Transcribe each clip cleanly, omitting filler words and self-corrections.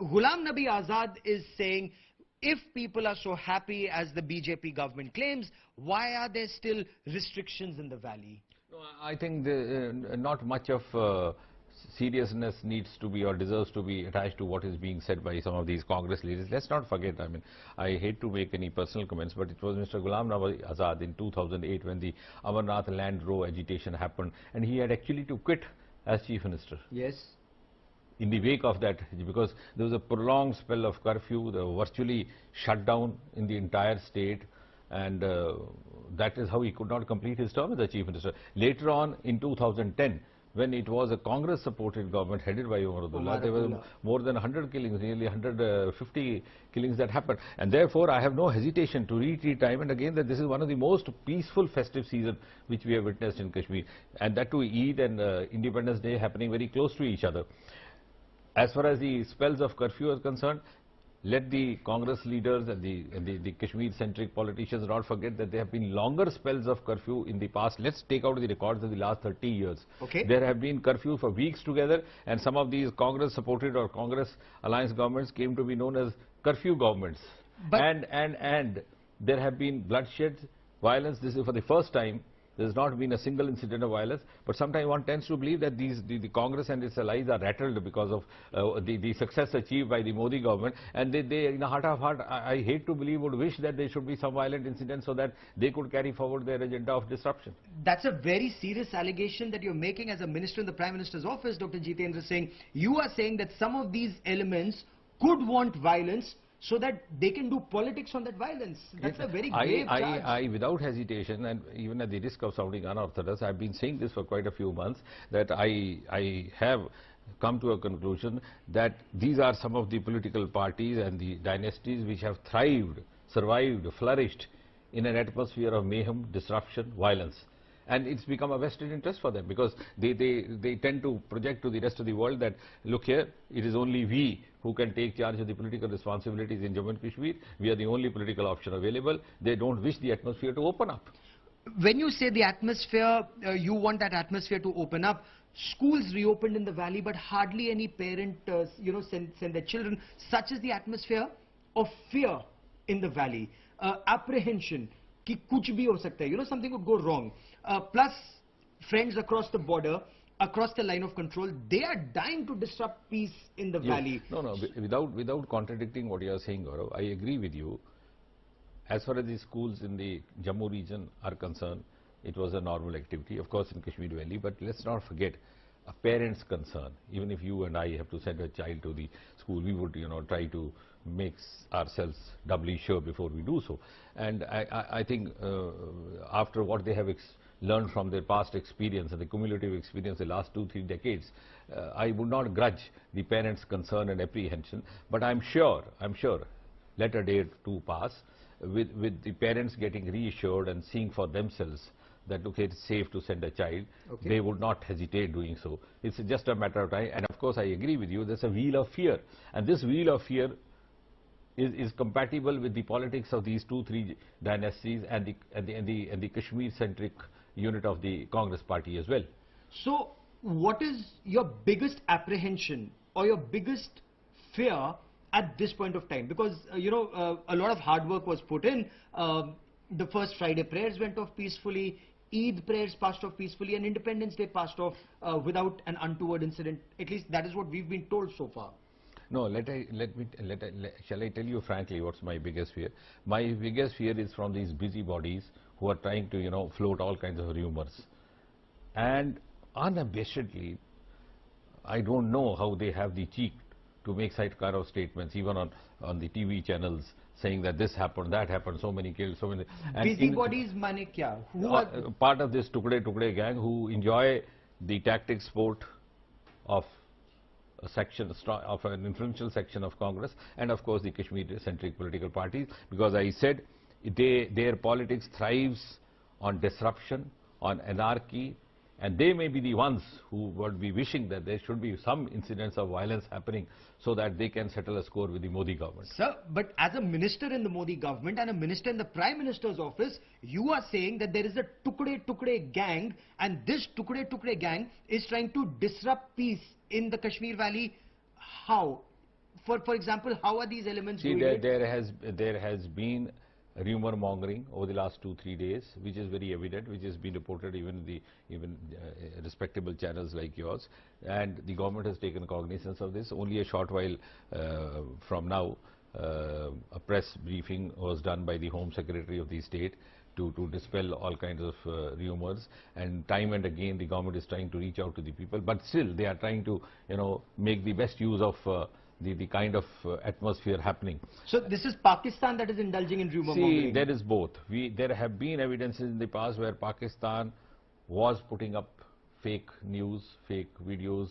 Ghulam Nabi Azad is saying, if people are so happy as the BJP government claims, why are there still restrictions in the valley? No, I think not much of seriousness needs to be or deserves to be attached to what is being said by some of these Congress leaders. Let's not forget, I mean, I hate to make any personal comments, but it was Mr. Ghulam Nabi Azad in 2008 when the Amarnath land row agitation happened, and he had actually to quit as Chief Minister. Yes. In the wake of that, because there was a prolonged spell of curfew, they were virtually shut down in the entire state, and that is how he could not complete his term as the Chief Minister. Later on, in 2010, when it was a Congress-supported government headed by Omar Abdullah, there were more than 100 killings, nearly 150 killings that happened. And therefore, I have no hesitation to repeat time and again that this is one of the most peaceful festive season which we have witnessed in Kashmir. And that too, Eid and Independence Day happening very close to each other. As far as the spells of curfew are concerned, let the Congress leaders and the Kashmir-centric politicians not forget that there have been longer spells of curfew in the past. Let's take out the records of the last 30 years. Okay. There have been curfew for weeks together, and some of these Congress-supported or Congress alliance governments came to be known as curfew governments. But and there have been bloodshed, violence. This is for the first time. There has not been a single incident of violence, but sometimes one tends to believe that the Congress and its allies are rattled because of the success achieved by the Modi government, and they in the heart of heart, I hate to believe, would wish that there should be some violent incidents so that they could carry forward their agenda of disruption. that's a very serious allegation that you're making as a minister in the Prime Minister's office, Dr. Jitendra Singh. You are saying that some of these elements could want violence so that they can do politics on that violence. That's a very grave charge. I, without hesitation, and even at the risk of sounding unorthodox, I've been saying this for quite a few months, that I have come to a conclusion that these are some of the political parties and the dynasties which have thrived, survived, flourished in an atmosphere of mayhem, disruption, violence. And it's become a vested interest for them because they tend to project to the rest of the world that, look here, it is only we who can take charge of the political responsibilities in Jammu and Kashmir. We are the only political option available. They don't wish the atmosphere to open up. When you say the atmosphere, you want that atmosphere to open up. Schools reopened in the valley, but hardly any parent, send their children. Such is the atmosphere of fear in the valley, apprehension. Ki kuch bhi ho sakta hai. Something could go wrong. Plus, friends across the border, across the line of control, they are dying to disrupt peace in the valley. No, without contradicting what you are saying, Gaurav, I agree with you. As far as the schools in the Jammu region are concerned, it was a normal activity, of course, in Kashmir Valley. But let's not forget a parent's concern. Even if you and I have to send a child to the school, we would, try to make ourselves doubly sure before we do so. And I think after what they have learned from their past experience and the cumulative experience the last 2-3 decades, I would not grudge the parents' concern and apprehension. But I'm sure, let a day or two pass, with the parents getting reassured and seeing for themselves that, okay, it's safe to send a child, they would not hesitate doing so. It's just a matter of time. And of course, I agree with you, there's a wheel of fear. And this wheel of fear is compatible with the politics of these 2-3 dynasties and the Kashmir-centric unit of the Congress party as well. So, what is your biggest apprehension or your biggest fear at this point of time? Because, a lot of hard work was put in. The first Friday prayers went off peacefully. Eid prayers passed off peacefully, and Independence Day passed off without an untoward incident. At least that is what we've been told so far. No, shall I tell you frankly what's my biggest fear? My biggest fear is from these busybodies who are trying to, float all kinds of rumors. And unabashedly, I don't know how they have the cheek to make such kind of statements, even on the TV channels, saying that this happened, that happened, so many killed, so many. Busybodies mane kya? Who are part of this Tukde gang who enjoy the tactic sport of a section of an influential section of Congress, and of course the Kashmir-centric political parties, because I said their politics thrives on disruption, on anarchy, and they may be the ones who would be wishing that there should be some incidents of violence happening so that they can settle a score with the Modi government. Sir, but as a minister in the Modi government and a minister in the Prime Minister's office, you are saying that there is a Tukde gang, and this Tukde gang is trying to disrupt peace in the Kashmir Valley. How? For example, how are these elements See, doing it? there has been rumor mongering over the last 2-3 days, which is very evident, which has been reported even respectable channels like yours, and the government has taken cognizance of this. Only a short while from now, a press briefing was done by the Home Secretary of the state to dispel all kinds of rumors, and time and again the government is trying to reach out to the people, but still they are trying to, you know, make the best use of the kind of atmosphere happening. So this is Pakistan that is indulging in rumor See, mongering. there is both. There have been evidences in the past where Pakistan was putting up fake news, fake videos,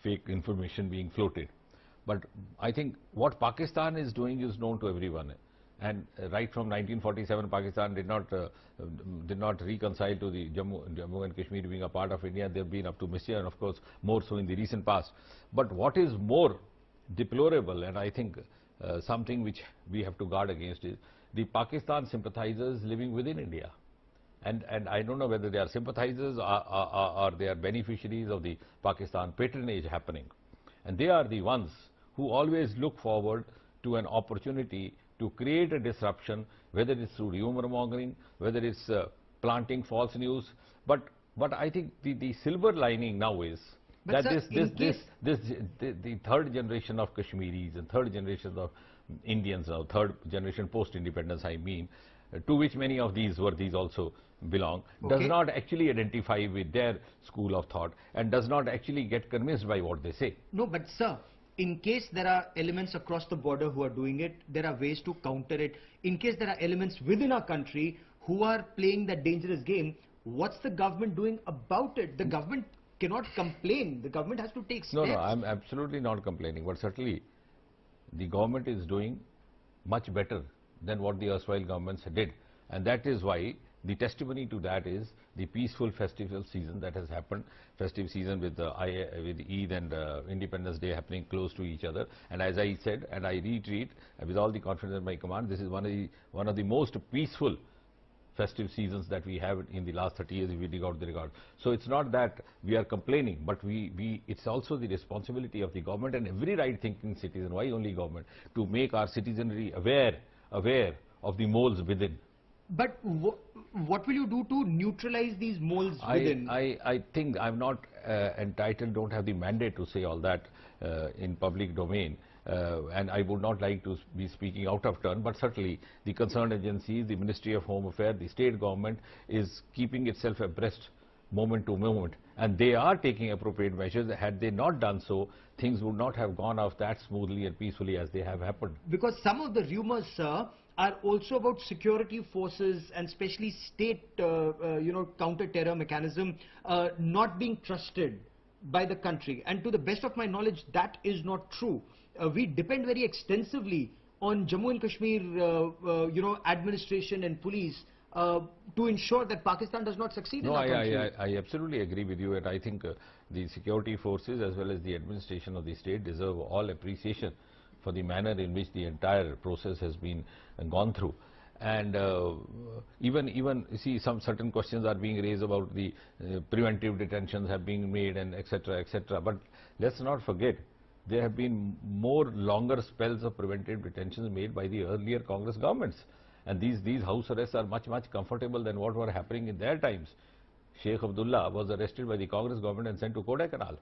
fake information being floated. But I think what Pakistan is doing is known to everyone. And right from 1947, Pakistan did not reconcile to the Jammu and Kashmir being a part of India. They've been up to mischief, and of course more so in the recent past. But what is more deplorable, and I think something which we have to guard against, is the Pakistan sympathizers living within India. And I don't know whether they are sympathizers or they are beneficiaries of the Pakistan patronage happening. And they are the ones who always look forward to an opportunity to create a disruption, whether it's through rumor mongering, whether it's planting false news. But I think the silver lining now is But that sir, the third generation of Kashmiris and third generation of Indians now, third generation post-independence I mean, to which many of these also belong, Okay. does not actually identify with their school of thought and does not actually get convinced by what they say. No, but sir, in case there are elements across the border who are doing it, there are ways to counter it. In case there are elements within our country who are playing that dangerous game, what's the government doing about it? The government cannot complain. The government has to take steps. No, I'm absolutely not complaining, but certainly the government is doing much better than what the erstwhile governments did. And that is why the testimony to that is the peaceful festival season that has happened, festive season with Eid and Independence Day happening close to each other. And as I said, and I reiterate with all the confidence in my command, this is one of the most peaceful festive seasons that we have in the last 30 years if we dig out the record. So it's not that we are complaining, but it's also the responsibility of the government and every right-thinking citizen, why only government, to make our citizenry aware of the moles within. But what will you do to neutralize these moles within? I think I'm not entitled, don't have the mandate to say all that in public domain. And I would not like to be speaking out of turn, but certainly the concerned agencies, the Ministry of Home Affairs, the state government is keeping itself abreast moment to moment, and they are taking appropriate measures. Had they not done so, things would not have gone off that smoothly and peacefully as they have happened. Because some of the rumors, sir, are also about security forces and especially state, counter-terror mechanism not being trusted by the country. And to the best of my knowledge, that is not true. We depend very extensively on Jammu and Kashmir, administration and police to ensure that Pakistan does not succeed in our country. I absolutely agree with you, and I think the security forces as well as the administration of the state deserve all appreciation for the manner in which the entire process has been gone through. And even see, some certain questions are being raised about the preventive detentions have been made and etc. etc. But let's not forget, there have been more longer spells of preventive detentions made by the earlier Congress governments. And these house arrests are much comfortable than what were happening in their times. Sheikh Abdullah was arrested by the Congress government and sent to Kodaikanal.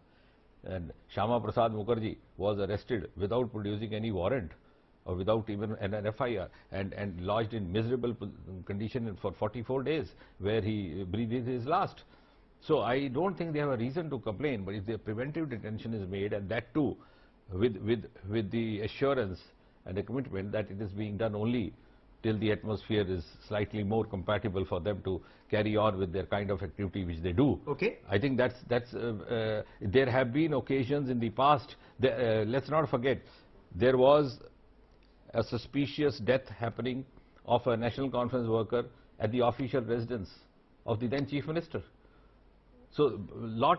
And Shama Prasad Mukherjee was arrested without producing any warrant or without even an FIR and lodged in miserable condition for 44 days where he breathed his last. So I don't think they have a reason to complain, but if the preventive detention is made, and that too with the assurance and the commitment that it is being done only till the atmosphere is slightly more compatible for them to carry on with their kind of activity which they do. Okay. I think there have been occasions in the past, let's not forget, there was a suspicious death happening of a National Conference worker at the official residence of the then Chief Minister. So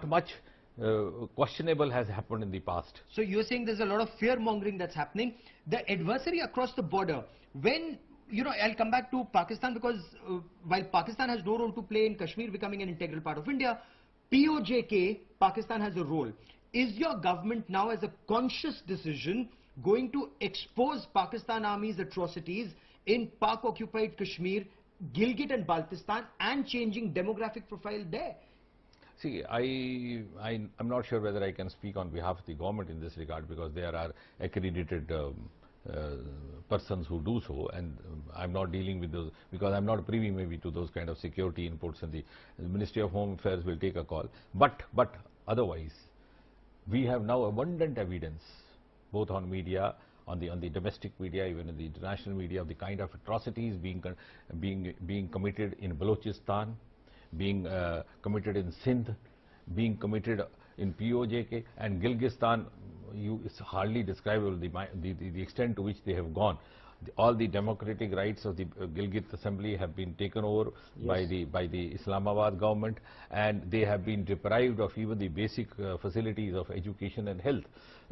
much questionable has happened in the past. So you're saying there's a lot of fear-mongering that's happening. The adversary across the border, when, I'll come back to Pakistan because while Pakistan has no role to play in Kashmir becoming an integral part of India, POJK, Pakistan has a role. Is your government now, as a conscious decision, going to expose Pakistan Army's atrocities in Pak-occupied Kashmir, Gilgit and Baltistan, and changing demographic profile there? See, I'm not sure whether I can speak on behalf of the government in this regard, because there are accredited persons who do so, and I'm not dealing with those because I'm not privy maybe to those kind of security inputs, and the Ministry of Home Affairs will take a call. But otherwise, we have now abundant evidence, both on media, on the domestic media, even in the international media, of the kind of atrocities being committed in Balochistan, being committed in Sindh, being committed in POJK, and Gilgistan. It's hardly describable the extent to which they have gone. All the democratic rights of the Gilgit Assembly have been taken over by the Islamabad government, and they have been deprived of even the basic facilities of education and health.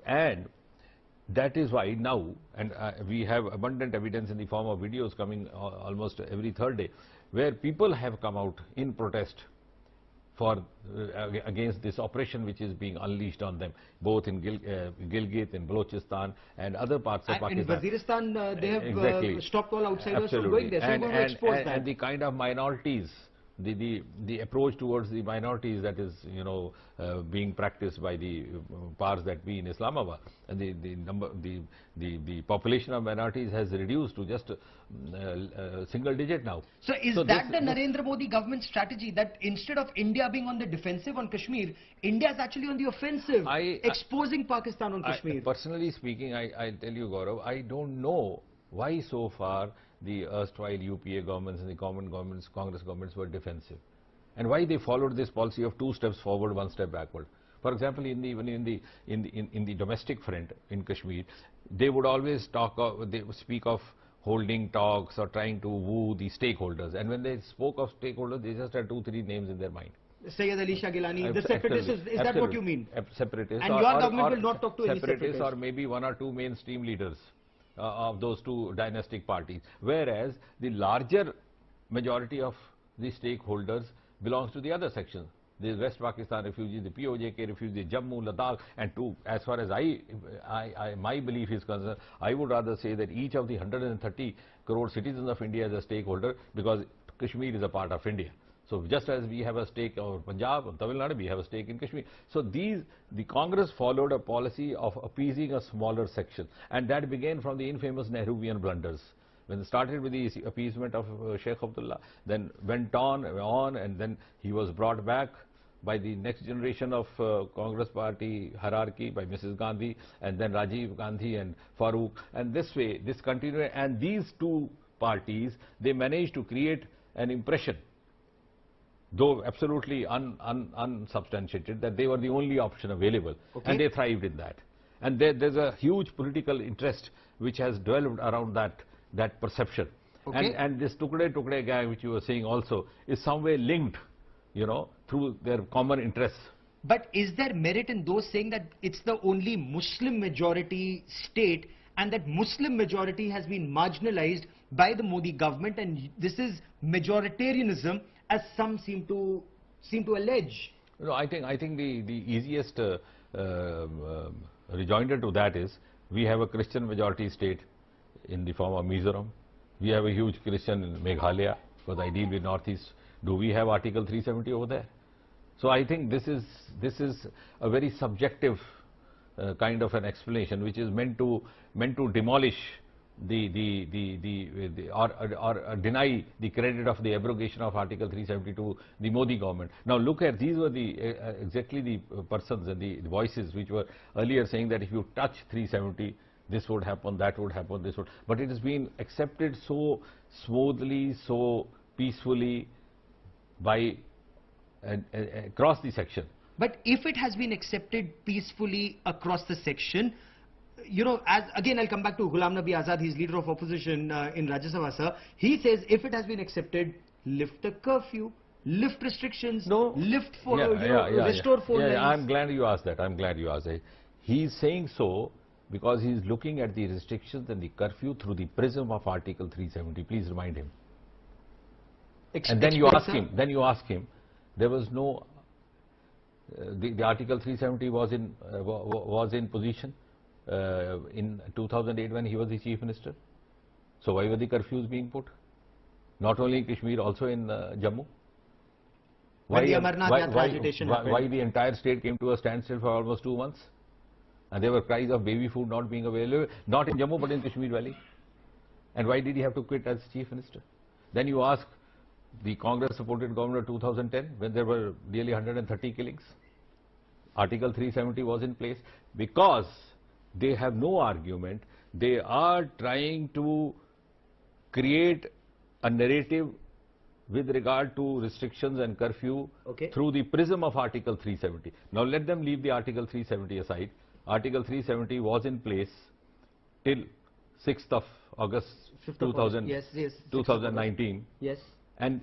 And that is why now, and we have abundant evidence in the form of videos coming almost every third day, where people have come out in protest for against this oppression which is being unleashed on them, both in Gilgit, in Balochistan, and other parts of Pakistan. In Waziristan, they have exactly. Stopped all outsiders Absolutely. from going there. So we're going to expose that. And the kind of minorities, the approach towards the minorities that is, being practiced by the powers that be in Islamabad, and the population of minorities has reduced to just single digit now. So is that the Narendra Modi government strategy, that instead of India being on the defensive on Kashmir, India is actually on the offensive, exposing Pakistan on Kashmir? Personally speaking, I tell you, Gaurav, I don't know why so far the erstwhile UPA governments and the Congress governments were defensive, and why they followed this policy of 2 steps forward, 1 step backward. For example, even in the domestic front in Kashmir, they would always they would speak of holding talks or trying to woo the stakeholders, and when they spoke of stakeholders, they just had 2-3 names in their mind. Sayyid Ali Shah Gilani, the separatists, is that what you mean? Separatists. And your government will not talk to any separatists? Or maybe 1 or 2 mainstream leaders of those 2 dynastic parties, whereas the larger majority of the stakeholders belongs to the other section, the West Pakistan refugees, the POJK refugees, Jammu, Ladakh, and as far as my belief is concerned, I would rather say that each of the 130 crore citizens of India is a stakeholder, because Kashmir is a part of India. So just as we have a stake in Punjab and Tamil Nadu, we have a stake in Kashmir. So the Congress followed a policy of appeasing a smaller section, and that began from the infamous Nehruvian blunders. When it started with the appeasement of Sheikh Abdullah, then went on, and then he was brought back by the next generation of Congress party hierarchy, by Mrs. Gandhi, and then Rajiv Gandhi and Farooq. And this way, this continued, and these 2 parties, they managed to create an impression, though absolutely unsubstantiated, that they were the only option available, and they thrived in that. And there's a huge political interest which has developed around that perception. And this Tukde gang, which you were saying also, is some way linked, through their common interests. But is there merit in those saying that it's the only Muslim majority state, and that Muslim majority has been marginalized by the Modi government, and this is majoritarianism, as some seem to allege? I think the easiest rejoinder to that is, we have a Christian majority state in the form of Mizoram. We have a huge Christian in Meghalaya, because I deal with Northeast. Do we have Article 370 over there? So I think this is a very subjective kind of an explanation, which is meant to demolish or deny the credit of the abrogation of Article 370 to the Modi government. Now look at, these were exactly the persons and the voices which were earlier saying that if you touch 370, this would happen, that would happen, this would. But it has been accepted so smoothly, so peacefully by across the section. But if it has been accepted peacefully across the section, as again I'll come back to Ghulam Nabi Azad, he's leader of opposition in Rajya Sabha, sir. He says if it has been accepted, lift the curfew, lift restrictions, lift for restore 4 lines. I'm glad you asked that. He's saying so because he's looking at the restrictions and the curfew through the prism of Article 370. Please remind him. And then you ask him, there was no, the Article 370 was in position in 2008 when he was the chief minister. So why were the curfews being put? Not only in Kashmir, also in Jammu. When the Amarnath Yatra agitation happened. Why the entire state came to a standstill for almost 2 months? And there were cries of baby food not being available, not in Jammu but in Kashmir Valley. And why did he have to quit as chief minister? Then you ask the Congress-supported government of 2010, when there were nearly 130 killings. Article 370 was in place because they have no argument. They are trying to create a narrative with regard to restrictions and curfew through the prism of Article 370. Now let them leave the Article 370 aside. Article 370 was in place till 6th of August 2019. Yes. And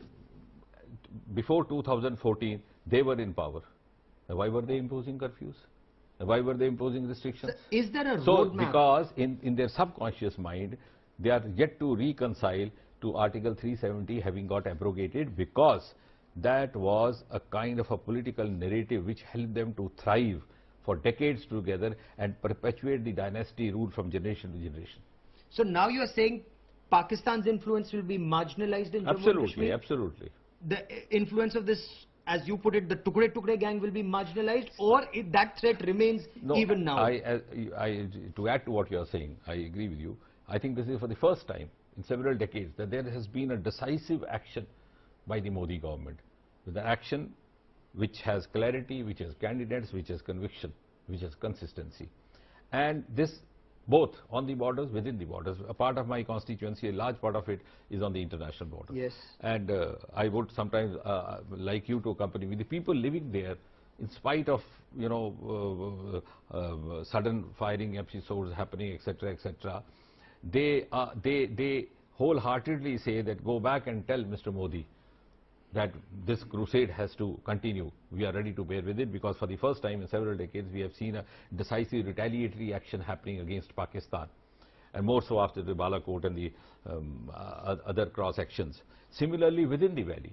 before 2014, they were in power. Why were they imposing curfews? Why were they imposing restrictions? So is there a So, roadmap? because in their subconscious mind, they are yet to reconcile to Article 370 having got abrogated, because that was a kind of a political narrative which helped them to thrive for decades together and perpetuate the dynasty rule from generation to generation. So now you are saying Pakistan's influence will be marginalized in Jammu and Absolutely, Kashmir? absolutely. The influence of this, as you put it, the Tukde Tukde gang will be marginalized, or that threat remains even now? To add to what you are saying, I agree with you. I think this is for the first time in several decades that there has been a decisive action by the Modi government, with an action which has clarity, which has candidates, which has conviction, which has consistency. And this both on the borders, within the borders. A part of my constituency, a large part of it is on the international borders. Yes. And I would sometimes like you to accompany me. The people living there, in spite of, you know, sudden firing episodes happening, etc., etc., they wholeheartedly say that go back and tell Mr. Modi that this crusade has to continue. We are ready to bear with it, because for the first time in several decades we have seen a decisive retaliatory action happening against Pakistan, and more so after the Balakot and the other cross actions. Similarly, within the valley,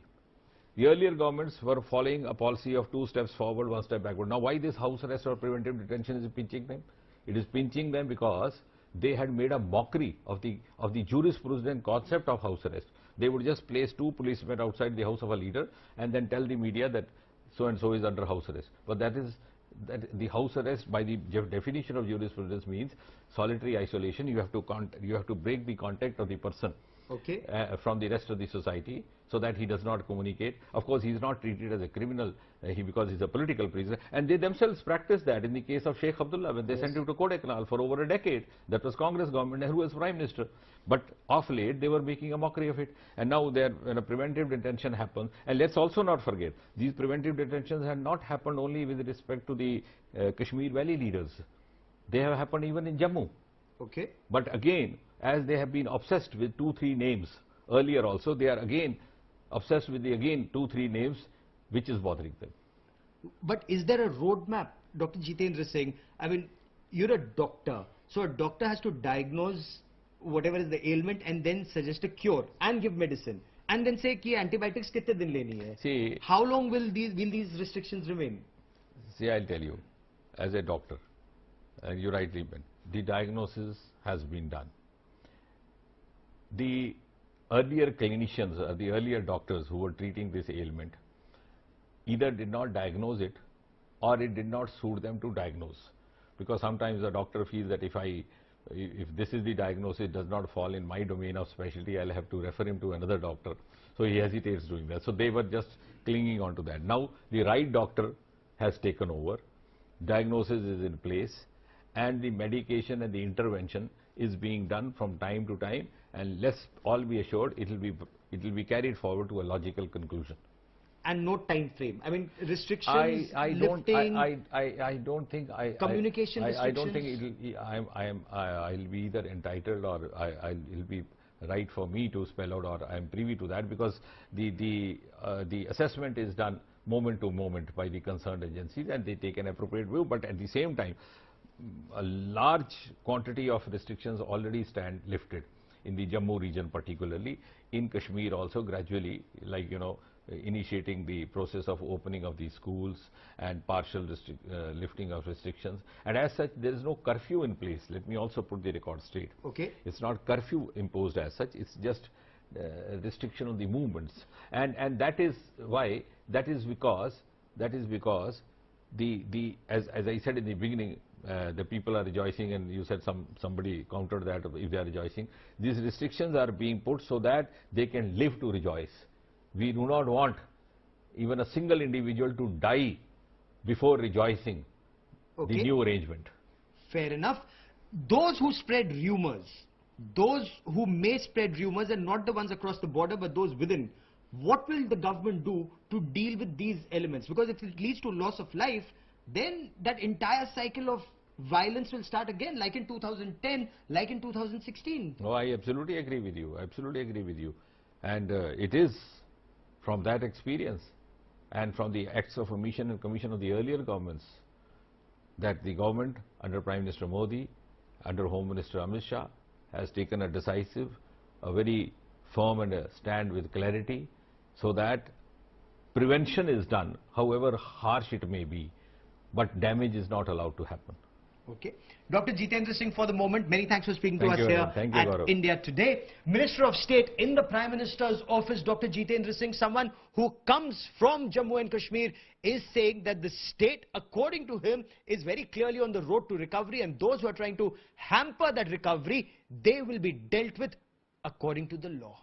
the earlier governments were following a policy of 2 steps forward, 1 step backward. Now why this house arrest or preventive detention is pinching them? It is pinching them because they had made a mockery of the jurisprudence concept of house arrest. They would just place 2 policemen outside the house of a leader and then tell the media that so and so is under house arrest. But that the house arrest, by the definition of jurisprudence, means solitary isolation. You have to break the contact of the person from the rest of the society, so that he does not communicate. Of course, he is not treated as a criminal because he is a political prisoner. And they themselves practiced that in the case of Sheikh Abdullah, when they sent him to Kodaikanal for over a decade. That was Congress government, Nehru was Prime Minister. But of late, they were making a mockery of it. And now when a preventive detention happens, and let's also not forget, these preventive detentions had not happened only with respect to the Kashmir Valley leaders. They have happened even in Jammu. But again, as they have been obsessed with 2-3 names earlier also, they are again obsessed with the 2-3 names, which is bothering them. But is there a roadmap? Dr. Jitendra Singh, I mean, you're a doctor, so a doctor has to diagnose whatever is the ailment and then suggest a cure and give medicine, and then say ki antibiotics kitne din leni hai. See, how long will these restrictions remain? See, I'll tell you, as a doctor, and you rightly meant, the diagnosis has been done. The earlier clinicians or the earlier doctors who were treating this ailment either did not diagnose it, or it did not suit them to diagnose. Because sometimes the doctor feels that if this is the diagnosis, it does not fall in my domain of specialty, I'll have to refer him to another doctor. So he hesitates doing that. So they were just clinging on to that. Now the right doctor has taken over, diagnosis is in place, and the medication and the intervention is being done from time to time, and let's all be assured it will be carried forward to a logical conclusion. And no time frame. I mean, restrictions, lifting. I don't think communication restrictions. I don't think I'll be either entitled or it'll be right for me to spell out, or I am privy to that, because the assessment is done moment to moment by the concerned agencies, and they take an appropriate view. But at the same time, a large quantity of restrictions already stand lifted in the Jammu region, particularly in Kashmir also gradually, like, you know, initiating the process of opening of these schools and partial lifting of restrictions. And as such, there is no curfew in place. Let me also put the record straight. Okay. It's not curfew imposed as such. It's just restriction on the movements. And that is why, that is because as I said in the beginning, the people are rejoicing, and you said somebody countered that if they are rejoicing. These restrictions are being put so that they can live to rejoice. We do not want even a single individual to die before rejoicing the new arrangement. Fair enough. Those who spread rumors, those who may spread rumors, and not the ones across the border but those within, what will the government do to deal with these elements? Because if it leads to loss of life, then that entire cycle of violence will start again, like in 2010, like in 2016. No, I absolutely agree with you. Absolutely agree with you. And it is from that experience and from the acts of omission and commission of the earlier governments that the government under Prime Minister Modi, under Home Minister Amit Shah, has taken a decisive, a very firm and a stand with clarity, so that prevention is done, however harsh it may be, but damage is not allowed to happen. Okay. Dr. Jitendra Singh, for the moment, many thanks for speaking to us here at Gaurav. India Today. Minister of State in the Prime Minister's office, Dr. Jitendra Singh, someone who comes from Jammu and Kashmir, is saying that the state, according to him, is very clearly on the road to recovery, and those who are trying to hamper that recovery, they will be dealt with according to the law.